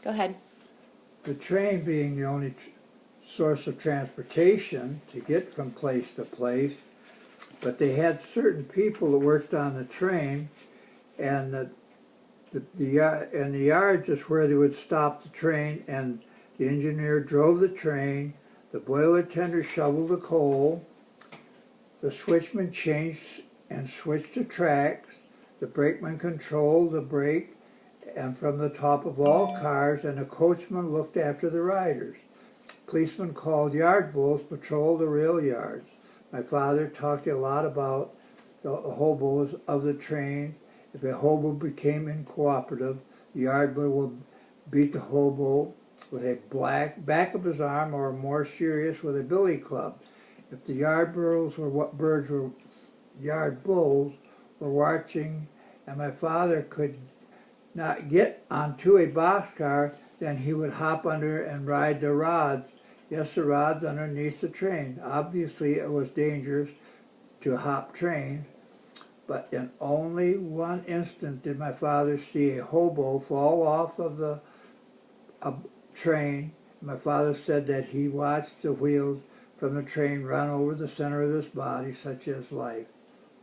Go ahead. The train being the only source of transportation to get from place to place, but they had certain people that worked on the train, and the yards is where they would stop the train, and the engineer drove the train, the boiler tender shoveled the coal, the switchman changed and switched the tracks, the brakeman controlled the brake, and from the top of all cars, and the coachman looked after the riders. Policemen called yard bulls patrolled the rail yards. My father talked a lot about the hobos of the train. If a hobo became uncooperative, the yard boy would beat the hobo with a black back of his arm, or more serious, with a billy club. If the yard bulls were watching, and my father could not get onto a boxcar, then he would hop under and ride the rods. Yes, the rods underneath the train. Obviously, it was dangerous to hop trains, but in only one instant did my father see a hobo fall off of the train. My father said that he watched the wheels from the train run over the center of this body, such as life,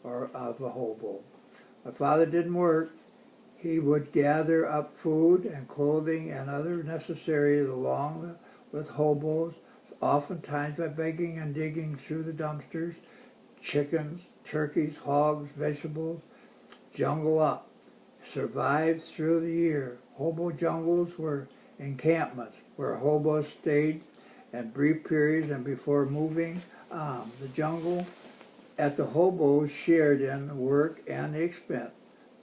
or of a hobo. My father didn't work. He would gather up food and clothing and other necessaries along with hobos, oftentimes by begging and digging through the dumpsters, chickens, turkeys, hogs, vegetables, jungle up. Survived through the year. Hobo jungles were encampments where hobos stayed at brief periods and before moving on. The jungle at the hobos shared in the work and the expense.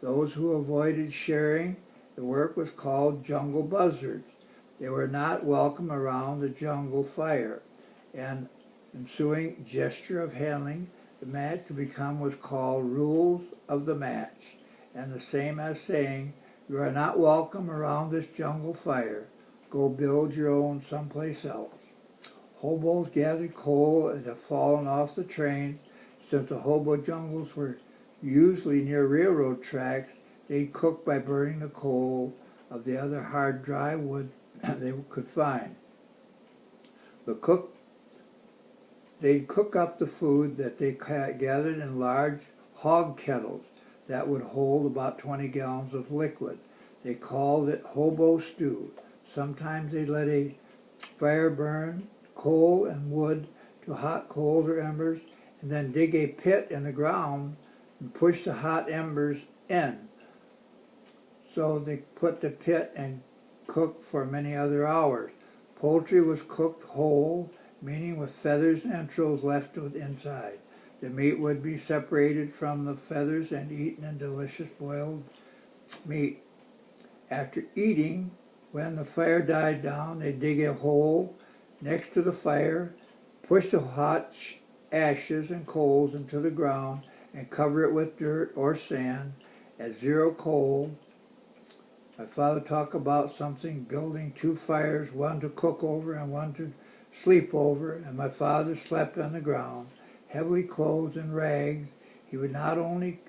Those who avoided sharing the work was called jungle buzzards. They were not welcome around the jungle fire. And ensuing gesture of handling the match to become was called rules of the match, and the same as saying, you are not welcome around this jungle fire. Go build your own someplace else. Hobos gathered coal and had fallen off the trains. Since the hobo jungles were usually near railroad tracks, they'd cook by burning the coal of the other hard dry wood they could find. They'd cook up the food that they gathered in large hog kettles that would hold about 20 gallons of liquid. They called it hobo stew. Sometimes they let a fire burn coal and wood to hot coals or embers, and then dig a pit in the ground and push the hot embers in. So they put the pit and cooked for many other hours. Poultry was cooked whole, meaning with feathers and entrails left inside. The meat would be separated from the feathers and eaten in delicious boiled meat. After eating, when the fire died down, they dig a hole next to the fire, push the hot ashes and coals into the ground, and cover it with dirt or sand at zero cold. My father talked about something, building two fires, one to cook over and one to sleep over, and my father slept on the ground, heavily clothed in rags. He would not only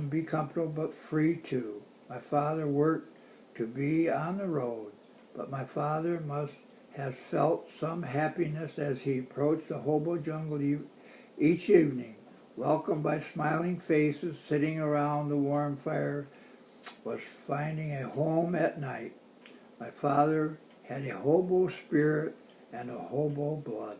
be comfortable, but free too. My father worked to be on the road, but my father must have felt some happiness as he approached the hobo jungle each evening, welcomed by smiling faces sitting around the warm fire, was finding a home at night. My father had a hobo spirit and a hobo blood.